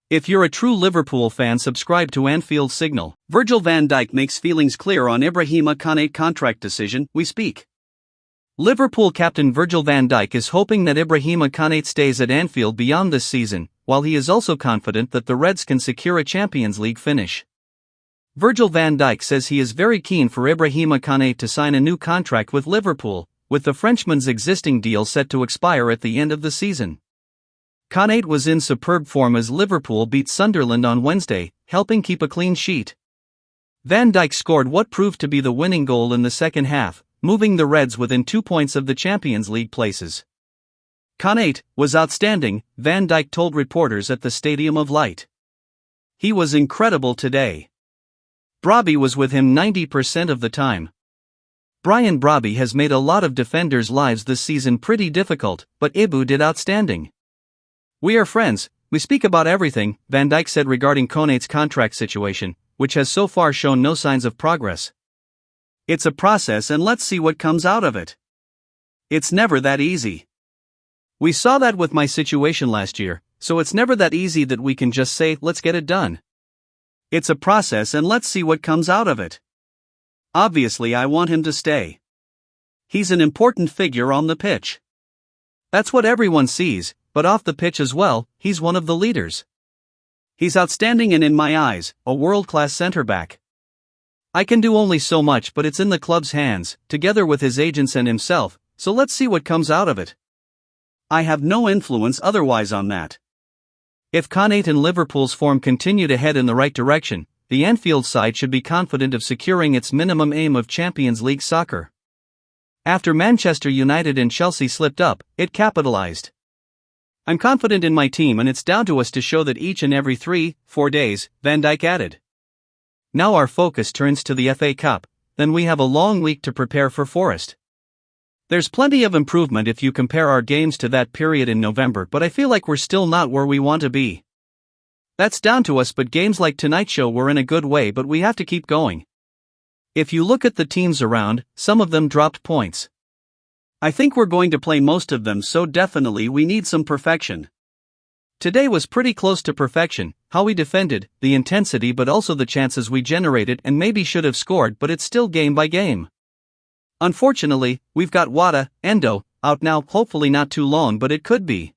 If you're a true Liverpool fan, subscribe to Anfield Signal. Virgil van Dijk makes feelings clear on Ibrahima Konate contract decision, we speak. Liverpool captain Virgil van Dijk is hoping that Ibrahima Konate stays at Anfield beyond this season, while he is also confident that the Reds can secure a Champions League finish. Virgil van Dijk says he is very keen for Ibrahima Konate to sign a new contract with Liverpool, with the Frenchman's existing deal set to expire at the end of the season. Konate was in superb form as Liverpool beat Sunderland on Wednesday, helping keep a clean sheet. Van Dijk scored what proved to be the winning goal in the second half, moving the Reds within 2 points of the Champions League places. Konate was outstanding, Van Dijk told reporters at the Stadium of Light. He was incredible today. Brobby was with him 90% of the time. Brian Brobby has made a lot of defenders' lives this season pretty difficult, but Ibu did outstanding. We are friends, we speak about everything, Van Dijk said regarding Konate's contract situation, which has so far shown no signs of progress. It's a process and let's see what comes out of it. It's never that easy. We saw that with my situation last year, so it's never that easy that we can just say, let's get it done. It's a process and let's see what comes out of it. Obviously, I want him to stay. He's an important figure on the pitch. That's what everyone sees, but off the pitch as well, he's one of the leaders. He's outstanding and in my eyes, a world-class centre-back. I can do only so much, but it's in the club's hands, together with his agents and himself, so let's see what comes out of it. I have no influence otherwise on that. If Konate and Liverpool's form continue to head in the right direction, the Anfield side should be confident of securing its minimum aim of Champions League soccer. After Manchester United and Chelsea slipped up, it capitalized. I'm confident in my team and it's down to us to show that each and every 3-4 days, Van Dijk added. Now our focus turns to the FA Cup, then we have a long week to prepare for Forest. There's plenty of improvement if you compare our games to that period in November, but I feel like we're still not where we want to be. That's down to us, but games like tonight's show were in a good way, but we have to keep going. If you look at the teams around, some of them dropped points. I think we're going to play most of them, so definitely we need some perfection. Today was pretty close to perfection, how we defended, the intensity but also the chances we generated and maybe should have scored, but it's still game by game. Unfortunately, we've got Endo, out now, hopefully not too long, but it could be.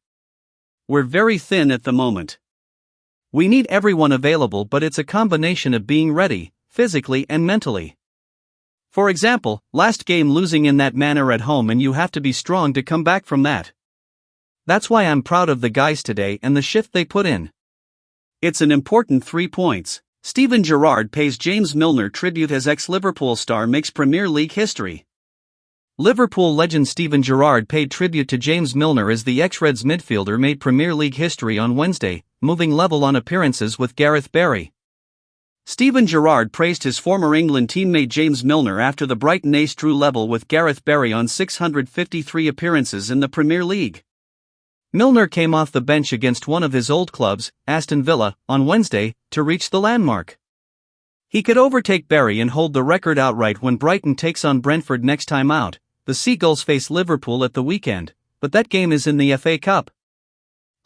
We're very thin at the moment. We need everyone available, but it's a combination of being ready, physically and mentally. For example, last game losing in that manner at home, and you have to be strong to come back from that. That's why I'm proud of the guys today and the shift they put in. It's an important 3 points. Steven Gerrard pays James Milner tribute as ex-Liverpool star makes Premier League history. Liverpool legend Steven Gerrard paid tribute to James Milner as the ex-Reds midfielder made Premier League history on Wednesday, moving level on appearances with Gareth Barry. Steven Gerrard praised his former England teammate James Milner after the Brighton ace drew level with Gareth Barry on 653 appearances in the Premier League. Milner came off the bench against one of his old clubs, Aston Villa, on Wednesday, to reach the landmark. He could overtake Barry and hold the record outright when Brighton takes on Brentford next time out. The Seagulls face Liverpool at the weekend, but that game is in the FA Cup.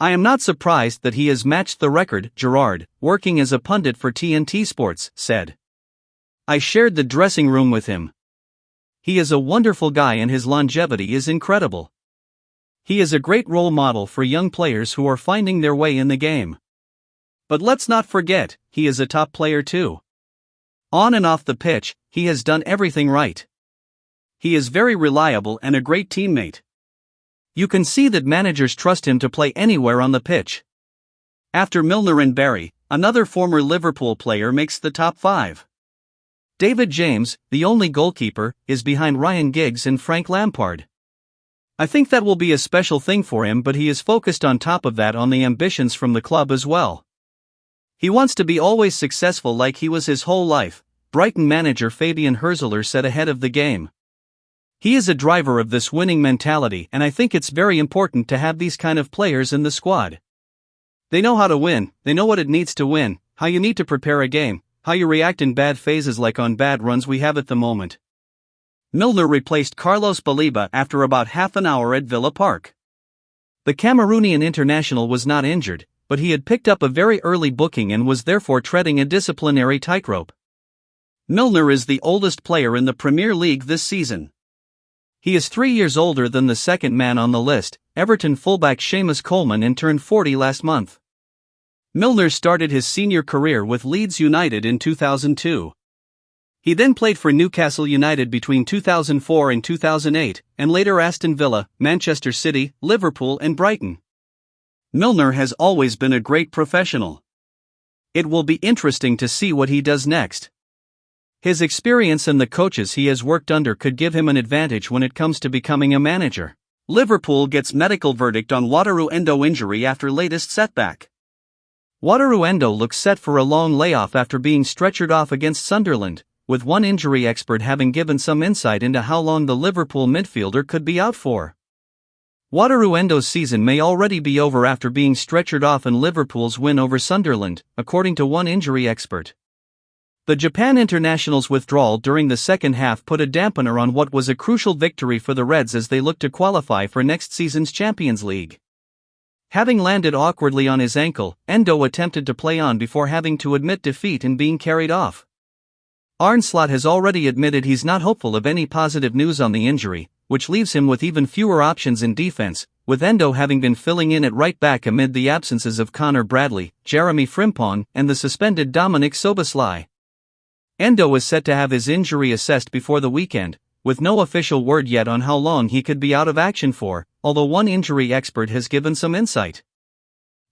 I am not surprised that he has matched the record, Gerrard, working as a pundit for TNT Sports, said. I shared the dressing room with him. He is a wonderful guy and his longevity is incredible. He is a great role model for young players who are finding their way in the game. But let's not forget, he is a top player too. On and off the pitch, he has done everything right. He is very reliable and a great teammate. You can see that managers trust him to play anywhere on the pitch. After Milner and Barry, another former Liverpool player makes the top 5. David James, the only goalkeeper, is behind Ryan Giggs and Frank Lampard. I think that will be a special thing for him, but he is focused on top of that on the ambitions from the club as well. He wants to be always successful like he was his whole life, Brighton manager Fabian Hürzeler said ahead of the game. He is a driver of this winning mentality, and I think it's very important to have these kind of players in the squad. They know how to win, they know what it needs to win, how you need to prepare a game, how you react in bad phases like on bad runs we have at the moment. Milner replaced Carlos Baleba after about half an hour at Villa Park. The Cameroonian international was not injured, but but he had picked up a very early booking and was therefore treading a disciplinary tightrope. Milner is the oldest player in the Premier League this season. He is 3 years older than the second man on the list, Everton fullback Seamus Coleman, and turned 40 last month. Milner started his senior career with Leeds United in 2002. He then played for Newcastle United between 2004 and 2008, and later Aston Villa, Manchester City, Liverpool and Brighton. Milner has always been a great professional. It will be interesting to see what he does next. His experience and the coaches he has worked under could give him an advantage when it comes to becoming a manager. Liverpool gets medical verdict on Wataru Endo injury after latest setback. Wataru Endo looks set for a long layoff after being stretchered off against Sunderland, with one injury expert having given some insight into how long the Liverpool midfielder could be out for. Wataru Endo's season may already be over after being stretchered off in Liverpool's win over Sunderland, according to one injury expert. The Japan international's withdrawal during the second half put a dampener on what was a crucial victory for the Reds as they look to qualify for next season's Champions League. Having landed awkwardly on his ankle, Endo attempted to play on before having to admit defeat and being carried off. Arne Slot has already admitted he's not hopeful of any positive news on the injury, which leaves him with even fewer options in defense, with Endo having been filling in at right back amid the absences of Connor Bradley, Jeremy Frimpong, and the suspended Dominic Szoboszlai. Endo is set to have his injury assessed before the weekend, with no official word yet on how long he could be out of action for, although one injury expert has given some insight.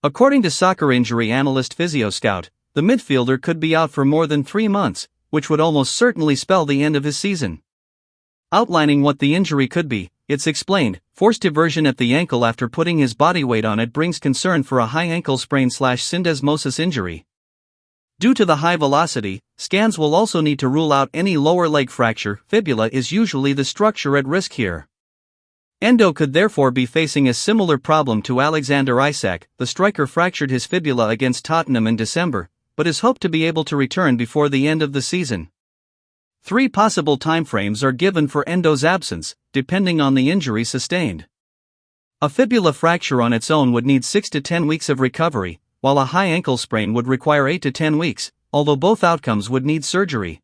According to soccer injury analyst PhysioScout, the midfielder could be out for more than 3 months, which would almost certainly spell the end of his season. Outlining what the injury could be, it's explained, forced diversion at the ankle after putting his body weight on it brings concern for a high ankle sprain/syndesmosis injury. Due to the high velocity, scans will also need to rule out any lower leg fracture. Fibula is usually the structure at risk here. Endo could therefore be facing a similar problem to Alexander Isak. The striker fractured his fibula against Tottenham in December, but is hoped to be able to return before the end of the season. 3 possible timeframes are given for Endo's absence, depending on the injury sustained. A fibula fracture on its own would need 6 to 10 weeks of recovery, while a high ankle sprain would require 8 to 10 weeks, although both outcomes would need surgery.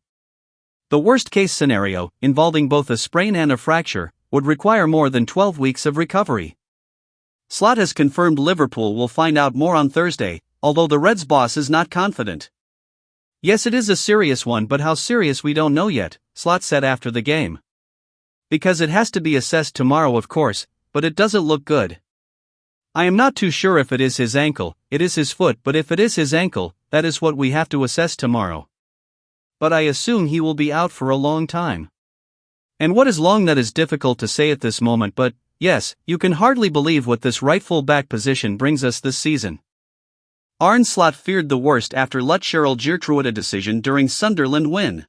The worst-case scenario, involving both a sprain and a fracture, would require more than 12 weeks of recovery. Slot has confirmed Liverpool will find out more on Thursday, although the Reds' boss is not confident. "Yes, it is a serious one, but how serious we don't know yet," Slot said after the game. "Because it has to be assessed tomorrow, of course, but it doesn't look good. I am not too sure if it is his ankle, it is his foot, but if it is his ankle, that is what we have to assess tomorrow. But I assume he will be out for a long time. And what is long, that is difficult to say at this moment, but, yes, you can hardly believe what this right full-back position brings us this season." Arne Slot feared the worst after Lutcherel Geertruida decision during Sunderland win.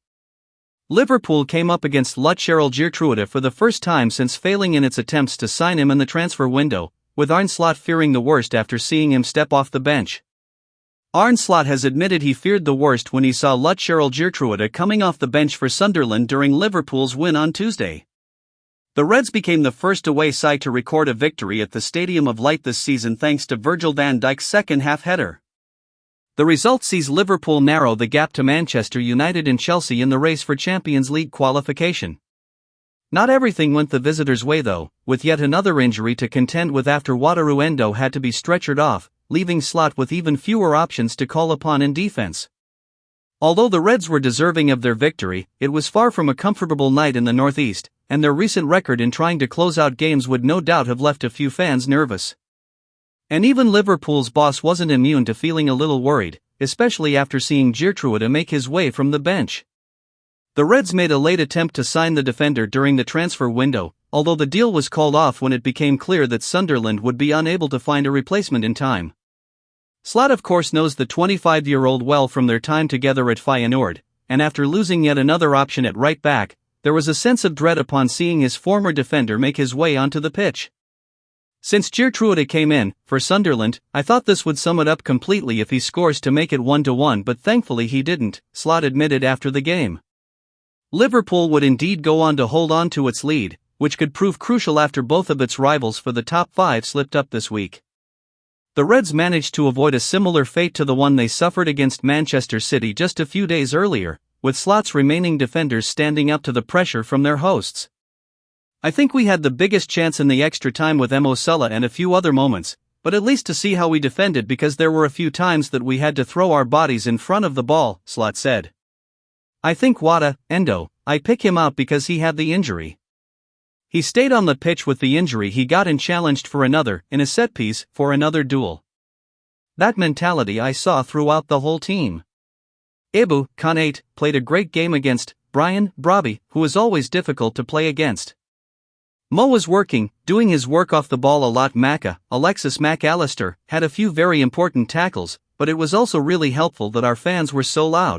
Liverpool came up against Lutcherel Geertruida for the first time since failing in its attempts to sign him in the transfer window, with Arne Slot fearing the worst after seeing him step off the bench. Arne Slot has admitted he feared the worst when he saw Lutcherel Geertruida coming off the bench for Sunderland during Liverpool's win on Tuesday. The Reds became the first away side to record a victory at the Stadium of Light this season thanks to Virgil van Dijk's second-half header. The result sees Liverpool narrow the gap to Manchester United and Chelsea in the race for Champions League qualification. Not everything went the visitors' way though, with yet another injury to contend with after Wataru Endo had to be stretchered off, leaving Slot with even fewer options to call upon in defense. Although the Reds were deserving of their victory, it was far from a comfortable night in the Northeast, and their recent record in trying to close out games would no doubt have left a few fans nervous. And even Liverpool's boss wasn't immune to feeling a little worried, especially after seeing Geertruida make his way from the bench. The Reds made a late attempt to sign the defender during the transfer window, although the deal was called off when it became clear that Sunderland would be unable to find a replacement in time. Slot of course knows the 25-year-old well from their time together at Feyenoord, and after losing yet another option at right back, there was a sense of dread upon seeing his former defender make his way onto the pitch. "Since Geertruida came in, for Sunderland, I thought this would sum it up completely if he scores to make it 1-1, but thankfully he didn't," Slot admitted after the game. Liverpool would indeed go on to hold on to its lead, which could prove crucial after both of its rivals for the top 5 slipped up this week. The Reds managed to avoid a similar fate to the one they suffered against Manchester City just a few days earlier, with Slot's remaining defenders standing up to the pressure from their hosts. I think we had the biggest chance in the extra time with Mo Salah and a few other moments, but at least to see how we defended because there were a few times that we had to throw our bodies in front of the ball, Slot said. I think Endo, I pick him out because he had the injury. He stayed on the pitch with the injury he got and challenged for another, in a set piece, for another duel. That mentality I saw throughout the whole team. Konate played a great game against Brian Brobby, who is always difficult to play against. Mo was doing his work off the ball a lot. Alexis McAllister had a few very important tackles, but it was also really helpful that our fans were so loud.